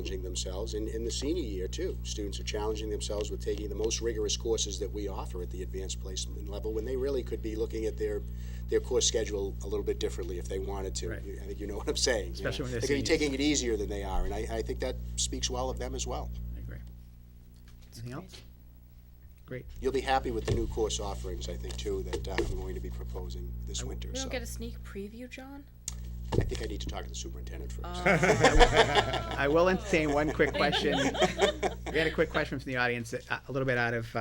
challenging themselves, and in the senior year too. Students are challenging themselves with taking the most rigorous courses that we offer at the advanced placement level, when they really could be looking at their course schedule a little bit differently if they wanted to. Right. I think you know what I'm saying. Especially when they're they could be seniors. taking it easier than they are, and I think that speaks well of them as well. I agree. Anything else? Great. You'll be happy with the new course offerings, I think, too, that I'm going to be proposing this winter. We So don't get a sneak preview, John? I think I need to talk to the superintendent first. I will entertain one quick question. We had a quick question from the audience, a little bit out of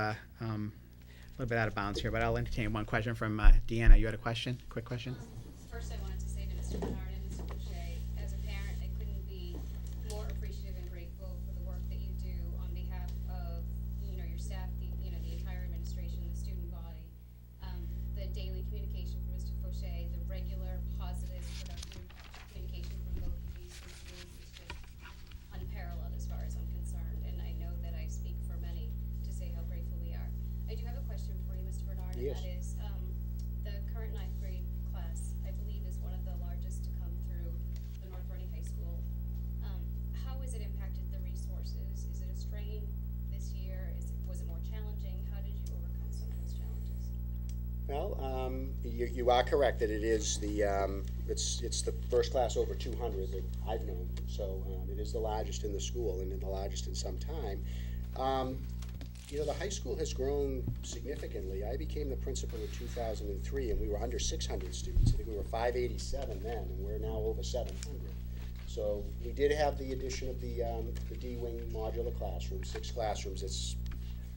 bounds here, but I'll entertain one question from Deanna. You had a question? Quick question? First, I wanted to say to Mr. Bernard and Mr. Boucher, as a parent, I couldn't be more appreciative and grateful for the work that you do on behalf of, your staff, the entire administration, the student body, the daily communication from Mr. Fauché, the regular, positive, productive communication from both of these two schools is just unparalleled as far as I'm concerned, and I know that I speak for many to say how grateful we are. I do have a question for you, Mr. Bernard, Yes. and that is, the current ninth grade class, I believe, is one of the largest to come through the North Reading High School. How has it impacted the resources? Is it a strain this year? Was it more challenging? How did you overcome some of those challenges? Well, you are correct that it is it's the first class over 200 that I've known. So it is the largest in the school and the largest in some time. The high school has grown significantly. I became the principal in 2003, and we were under 600 students. I think we were 587 then, and we're now over 700. So we did have the addition of the D-wing modular classrooms, 6 classrooms.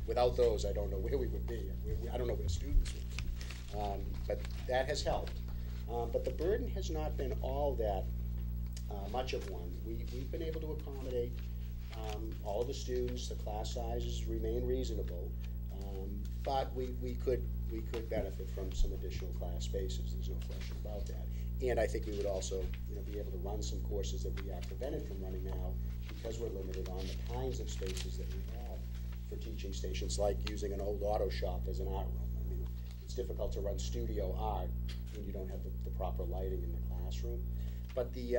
Without those, I don't know where we would be. I don't know where students would be. But that has helped. But the burden has not been all that much of one. We've been able to accommodate all the students. The class sizes remain reasonable, but we could benefit from some additional class spaces. There's no question about that. And I think we would also be able to run some courses that we are prevented from running now because we're limited on the kinds of spaces that we have for teaching stations, like using an old auto shop as an art room. I mean, it's difficult to run studio art when you don't have the proper lighting in the classroom. But the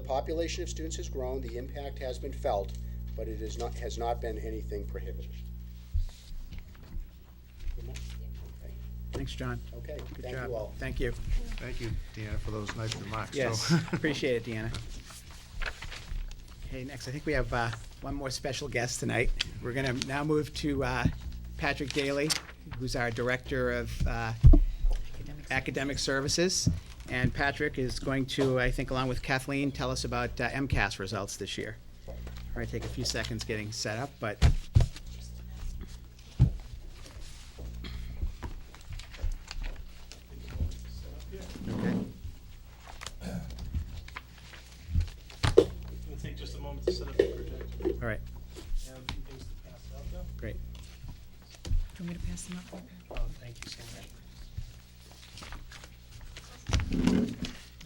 population of students has grown. The impact has been felt, but it has not been anything prohibitive. Good enough? Okay. Thanks, John. Okay. Good Thank job. you all. Thank you. Thank you, Deanna, for those nice remarks. Yes, So- appreciate it, Deanna. Okay, next, I think we have one more special guest tonight. We're going to now move to Patrick Daly, who's our Director of Academic Services. And Patrick is going to, I think, along with Kathleen, tell us about MCAS results this year. All right, take a few seconds getting set up, but okay. It'll take just a moment to set up the projector. All right, And a few things to pass out though. great. Do you want me to pass them up? Oh, thank you so much.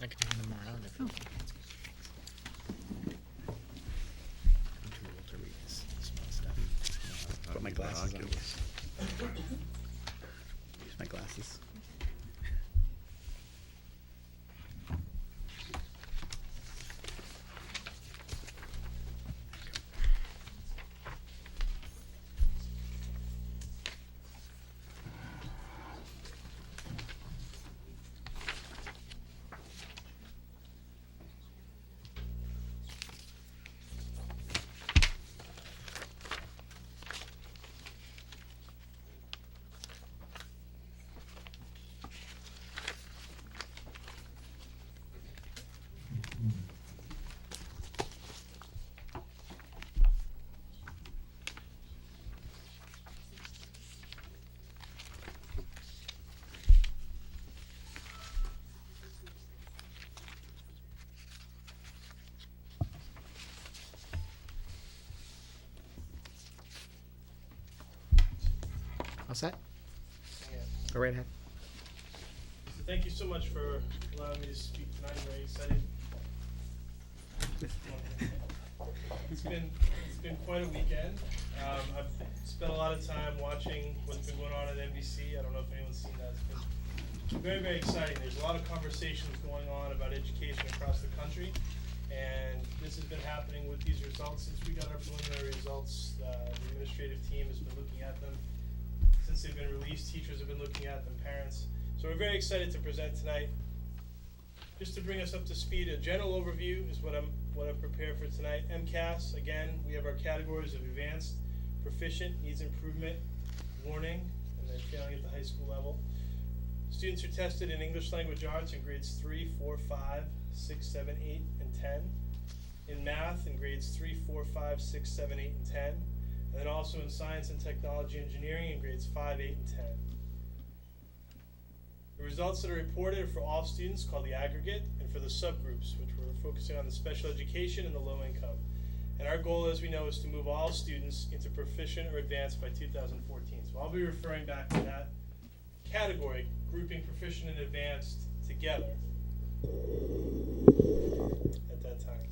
I can turn them around if you want. I'm too old to read this small stuff. Put my glasses on. Use my glasses. All set? Go right ahead. So thank you so much for allowing me to speak tonight. I'm very excited. It's been quite a weekend. I've spent a lot of time watching what's been going on at NBC. I don't know if anyone's seen that. It's been very, very exciting. There's a lot of conversations going on about education across the country, And this has been happening with these results since we got our preliminary results. The administrative team has been looking at them. Since they've been released, teachers have been looking at them, parents. So we're very excited to present tonight. Just to bring us up to speed, a general overview is what I've prepared for tonight. MCAS, again, we have our categories of advanced, proficient, needs improvement, warning, and then failing at the high school level. Students are tested in English language arts in grades 3, 4, 5, 6, 7, 8, and 10. In math in grades 3, 4, 5, 6, 7, 8, and 10. And then also in science and technology engineering in grades 5, 8, and 10. The results that are reported are for all students, called the aggregate, and for the subgroups, which we're focusing on the special education and the low income. And our goal, as we know, is to move all students into proficient or advanced by 2014. So I'll be referring back to that category, grouping proficient and advanced together at that time.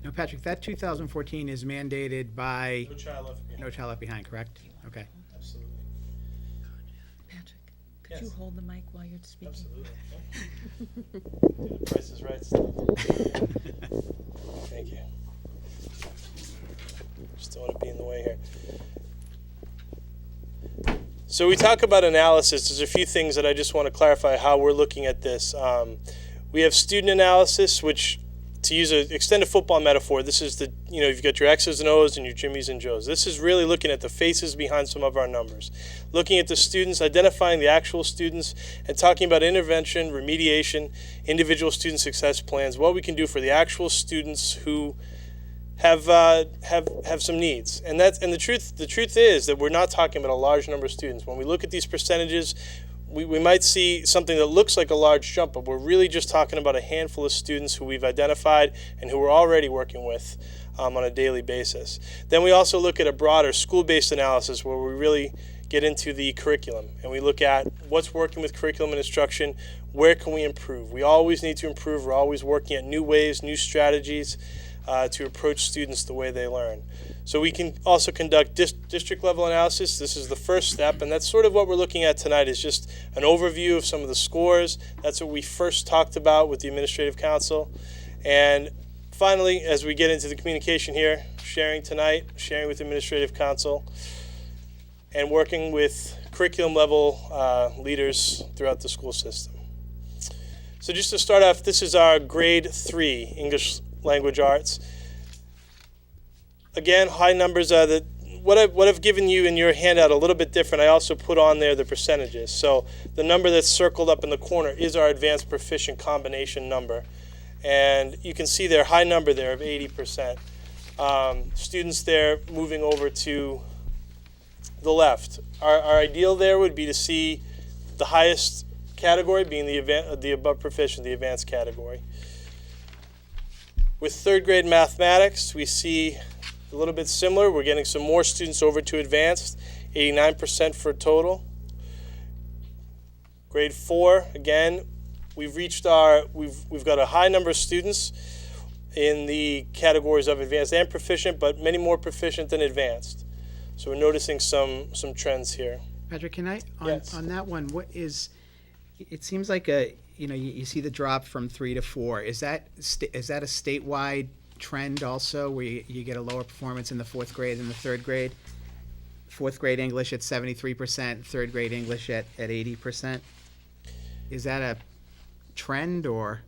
Now, Patrick, that 2014 is mandated by No Child Left Behind. No Child Left Behind, correct? Okay. Absolutely. Patrick, could Yes. you hold the mic while you're speaking? Absolutely. Yeah. Do the Price is Right stuff. Thank you. Just don't want to be in the way here. So we talk about analysis. There's a few things that I just want to clarify how we're looking at this. We have student analysis, which, to use an extended football metaphor, this is the, you've got your X's and O's and your Jimmies and Joes. This is really looking at the faces behind some of our numbers. Looking at the students, identifying the actual students, and talking about intervention, remediation, individual student success plans, what we can do for the actual students who have some needs. And the truth is that we're not talking about a large number of students. When we look at these percentages, we might see something that looks like a large jump, but we're really just talking about a handful of students who we've identified and who we're already working with on a daily basis. Then we also look at a broader school-based analysis where we really get into the curriculum and we look at what's working with curriculum and instruction, where can we improve. We always need to improve. We're always working at new ways, new strategies to approach students the way they learn. So we can also conduct district level analysis. This is the first step, and that's sort of what we're looking at tonight, is just an overview of some of the scores. That's what we first talked about with the Administrative Council. And finally, as we get into the communication here, sharing tonight, sharing with the Administrative Council, and working with curriculum level leaders throughout the school system. So just to start off, this is our grade 3 English language arts. Again, high numbers are what I've given you in your handout a little bit different. I also put on there the percentages. So the number that's circled up in the corner is our advanced proficient combination number. And you can see their high number there of 80%. Students there moving over to the left. Our ideal there would be to see the highest category being the above proficient, the advanced category. With third grade mathematics, we see a little bit similar. We're getting some more students over to advanced, 89% for total. Grade 4, again, we've got a high number of students in the categories of advanced and proficient, but many more proficient than advanced. So we're noticing some trends here. Patrick, can I, Yes. on that one, it seems like you see the drop from 3 to 4. Is that a statewide trend also, where you get a lower performance in the 4th grade than the 3rd grade? 4th grade English at 73%, 3rd grade English at 80%. Is that a trend, or?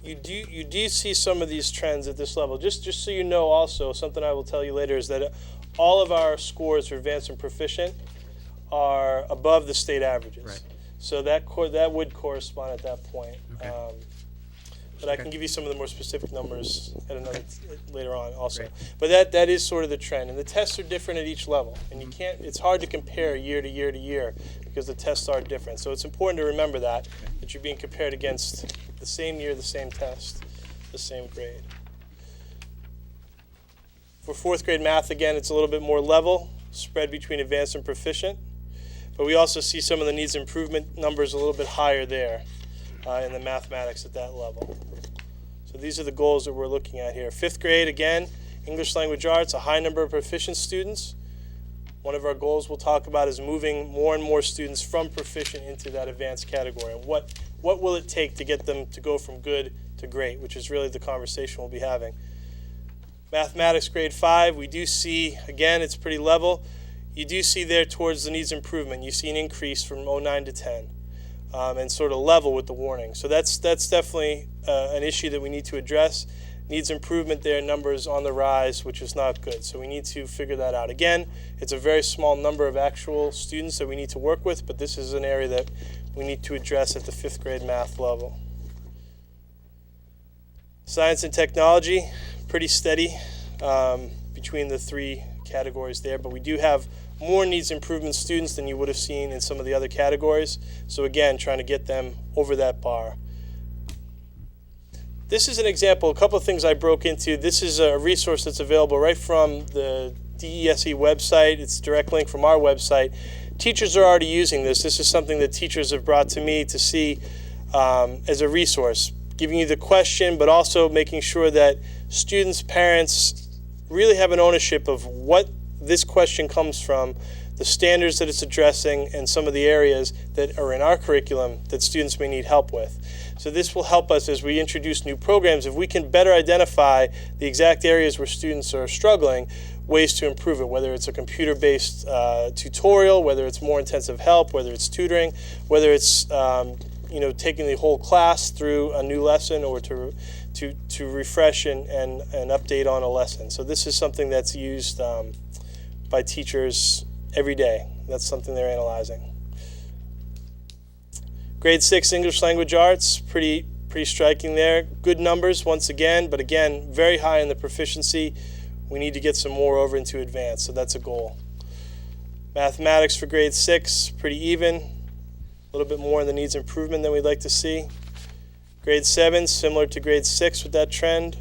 You do see some of these trends at this level. Just so you know, also something I will tell you later is that all of our scores for advanced and proficient are above the state averages. Right. So that would correspond at that point. Okay. But I can give you some of the more specific numbers later on also. But that is sort of the trend, and the tests are different at each level, and it's hard to compare year to year to year because the tests are different. So it's important to remember that you're being compared against the same year, the same test, the same grade. For 4th grade math, again, it's a little bit more level, spread between advanced and proficient. But we also see some of the needs improvement numbers a little bit higher there in the mathematics at that level. So these are the goals that we're looking at here. 5th grade, again, English language arts, a high number of proficient students. One of our goals we'll talk about is moving more and more students from proficient into that advanced category. And what will it take to get them to go from good to great, which is really the conversation we'll be having. Mathematics grade 5, we do see, again, it's pretty level. You do see there towards the needs improvement, you see an increase from 09 to 10 and sort of level with the warning. So that's definitely an issue that we need to address. Needs improvement there, numbers on the rise, which is not good. So we need to figure that out. Again, it's a very small number of actual students that we need to work with, but this is an area that we need to address at the 5th grade math level. Science and technology, pretty steady between the 3 categories there, but we do have more needs improvement students than you would have seen in some of the other categories. So again, trying to get them over that bar. This is an example, a couple of things I broke into. This is a resource that's available right from the DESE website. It's a direct link from our website. Teachers are already using this. This is something that teachers have brought to me to see as a resource, giving you the question, but also making sure that students, parents really have an ownership of what this question comes from, the standards that it's addressing, and some of the areas that are in our curriculum that students may need help with. So this will help us as we introduce new programs. If we can better identify the exact areas where students are struggling, ways to improve it, whether it's a computer-based tutorial, whether it's more intensive help, whether it's tutoring, whether it's taking the whole class through a new lesson, or to refresh and update on a lesson. So this is something that's used by teachers every day. That's something they're analyzing. Grade 6 English Language Arts, pretty striking there. Good numbers once again, but again, very high in the proficiency. We need to get some more over into advanced, so that's a goal. Mathematics for grade 6, pretty even. A little bit more in the needs improvement than we'd like to see. Grade 7, similar to grade 6 with that trend.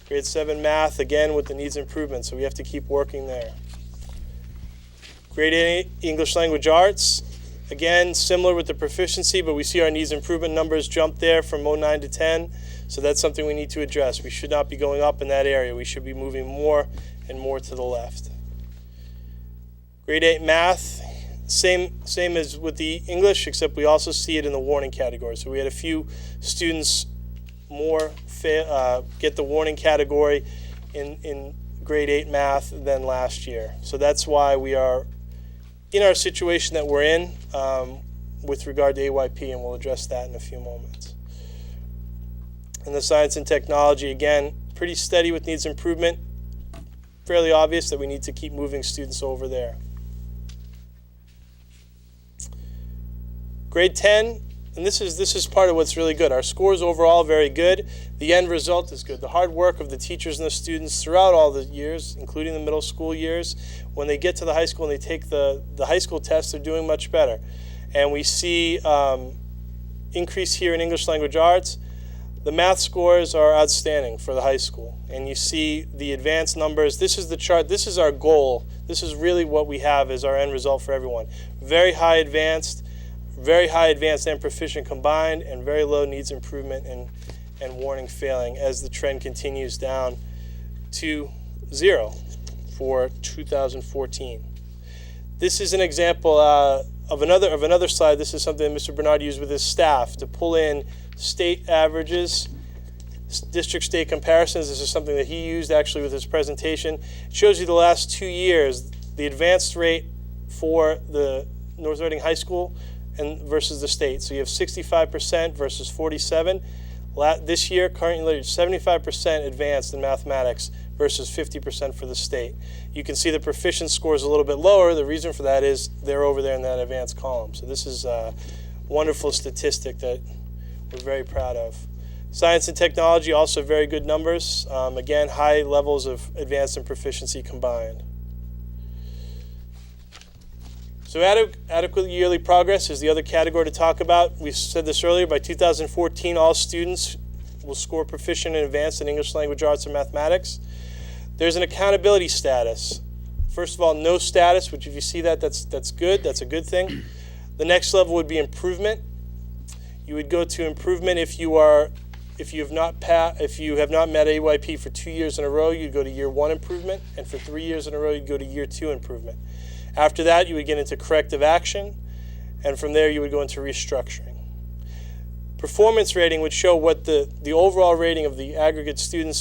Grade 7 math, again with the needs improvement, so we have to keep working there. Grade 8 English Language Arts, again similar with the proficiency, but we see our needs improvement numbers jump there from 09 to 10, so that's something we need to address. We should not be going up in that area. We should be moving more and more to the left. Grade 8 math, same as with the English, except we also see it in the warning category. So we had a few students more get the warning category in grade 8 math than last year. So that's why we are in our situation that we're in with regard to AYP, and we'll address that in a few moments. And the science and technology, again, pretty steady with needs improvement. Fairly obvious that we need to keep moving students over there. Grade 10, and this is part of what's really good. Our scores overall very good. The end result is good. The hard work of the teachers and the students throughout all the years, including the middle school years, when they get to the high school and they take the high school test, they're doing much better. And we see increase here in English Language Arts. The math scores are outstanding for the high school. And you see the advanced numbers. This is the chart. This is our goal. This is really what we have as our end result for everyone. Very high advanced and proficient combined, and very low needs improvement and warning failing as the trend continues down to 0 for 2014. This is an example of another slide. This is something that Mr. Bernard used with his staff to pull in state averages, district state comparisons. This is something that he used actually with his presentation. It shows you the last 2 years, the advanced rate for the North Reading High School and versus the state. So you have 65% versus 47%. This year, currently 75% advanced in mathematics versus 50% for the state. You can see the proficient score is a little bit lower. The reason for that is they're over there in that advanced column. So this is a wonderful statistic that we're very proud of. Science and technology, also very good numbers. Again, high levels of advanced and proficiency combined. So adequate yearly progress is the other category to talk about. We said this earlier, by 2014, all students will score proficient and advanced in English Language Arts and Mathematics. There's an accountability status. First of all, no status, which if you see that, that's good. That's a good thing. The next level would be improvement. You would go to improvement if you have not met AYP for 2 years in a row, you'd go to year 1 improvement, and for 3 years in a row, you'd go to year 2 improvement. After that, you would get into corrective action, and from there, you would go into restructuring. performance rating would show what the overall rating of the aggregate students